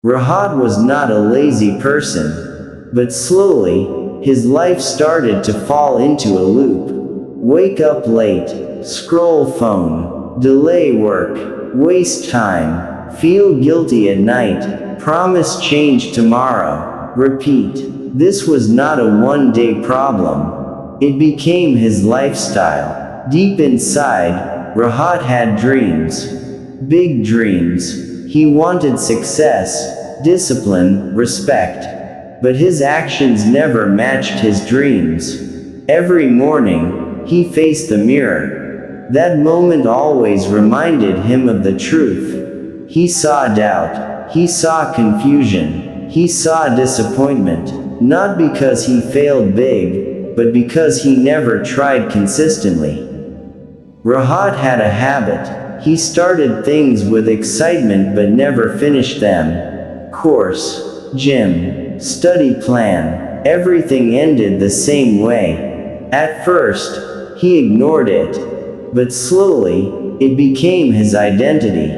Rahat was not a lazy person, but slowly, his life started to fall into a loop. Wake up late, scroll phone, delay work, waste time, feel guilty at night, promise change tomorrow, repeat. This was not a one-day problem. It became his lifestyle. Deep inside, Rahat had dreams. Big dreams. He wanted success, discipline, respect. But his actions never matched his dreams. Every morning, he faced the mirror. That moment always reminded him of the truth. He saw doubt. He saw confusion. He saw disappointment. Not because he failed big, but because he never tried consistently. Rahat had a habit. He started things with excitement but never finished them. Course, gym, study plan, everything ended the same way. At first, he ignored it. But slowly, it became his identity.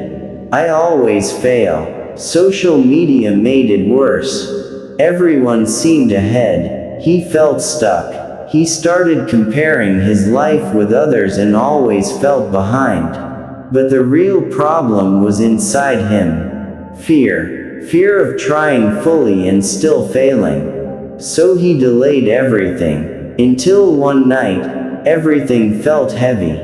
I always fail. Social media made it worse. Everyone seemed ahead. He felt stuck. He started comparing his life with others and always felt behind. But the real problem was inside him. Fear. Fear of trying fully and still failing. So he delayed everything. Until one night, everything felt heavy.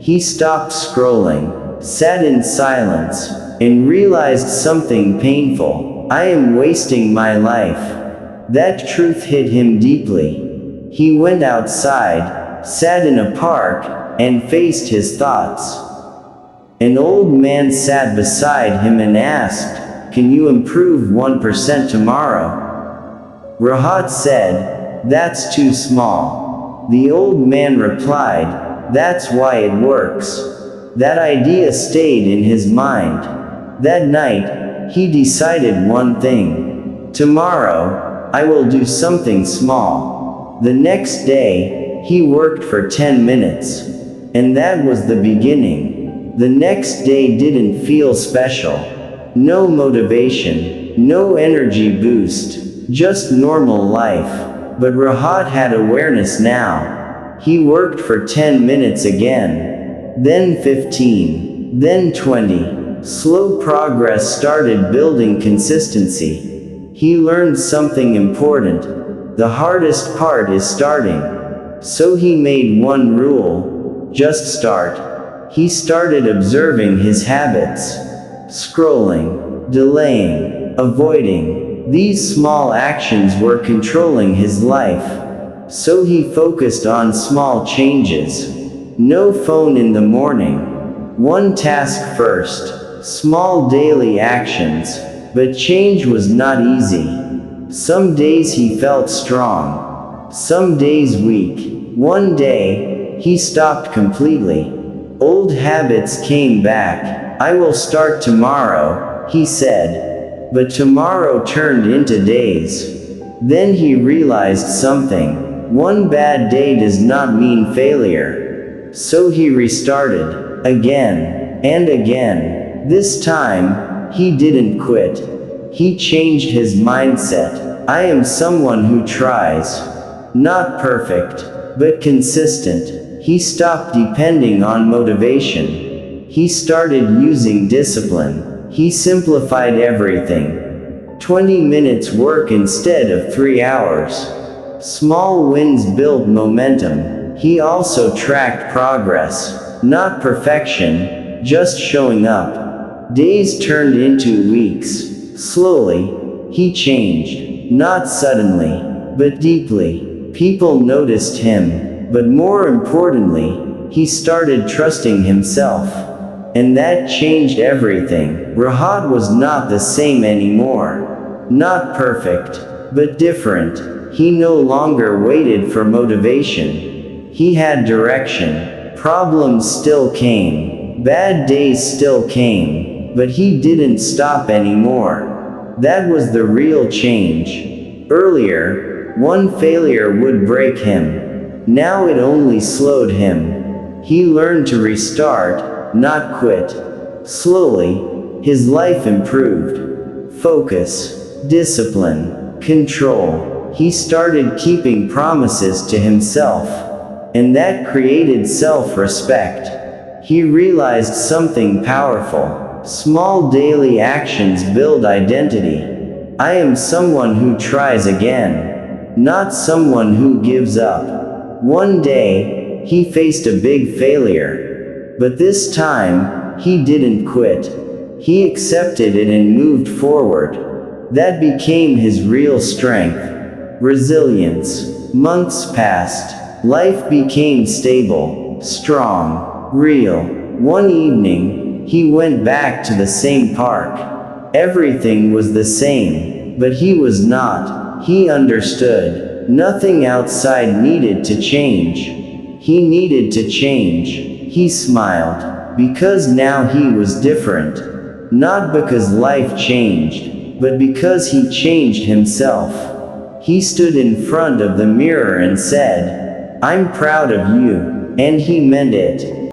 He stopped scrolling, sat in silence, and realized something painful. I am wasting my life. That truth hit him deeply. He went outside, sat in a park, and faced his thoughts. An old man sat beside him and asked, "Can you improve 1% tomorrow?" Rahat said, "That's too small." The old man replied, "That's why it works." That idea stayed in his mind. That night, he decided one thing. Tomorrow, I will do something small. The next day, he worked for 10 minutes. And that was the beginning. The next day didn't feel special. No motivation, no energy boost, just normal life. But Rahat had awareness now. He worked for 10 minutes again. Then 15. Then 20. Slow progress started building consistency. He learned something important. The hardest part is starting. So he made one rule. Just start. He started observing his habits. Scrolling, delaying, avoiding. These small actions were controlling his life. So he focused on small changes. No phone in the morning. One task first. Small daily actions. But change was not easy. Some days he felt strong. Some days weak. One day, he stopped completely. Old habits came back. I will start tomorrow, he said. But tomorrow turned into days. Then he realized something. One bad day does not mean failure. So he restarted. Again. And again. This time, he didn't quit. He changed his mindset. I am someone who tries. Not perfect, but consistent. He stopped depending on motivation. He started using discipline. He simplified everything. 20 minutes work instead of 3 hours. Small wins built momentum. He also tracked progress. Not perfection, just showing up. Days turned into weeks. Slowly, he changed. Not suddenly, but deeply. People noticed him, but more importantly, he started trusting himself. And that changed everything. Rahat was not the same anymore. Not perfect, but different. He no longer waited for motivation. He had direction. Problems still came. Bad days still came. But he didn't stop anymore. That was the real change. Earlier, one failure would break him. Now it only slowed him. He learned to restart, not quit. Slowly, his life improved. focus, discipline, control. He started keeping promises to himself. And that created self-respect. He realized something powerful. Small daily actions build identity. I am someone who tries again, not someone who gives up. One day, he faced a big failure. But this time, he didn't quit. He accepted it and moved forward. That became his real strength. Resilience. Months passed. Life became stable, strong, real. One evening, he went back to the same park. Everything was the same, but he was not. He understood. Nothing outside needed to change. He needed to change. He smiled, because now he was different. Not because life changed, but because he changed himself. He stood in front of the mirror and said, "I'm proud of you," and he meant it.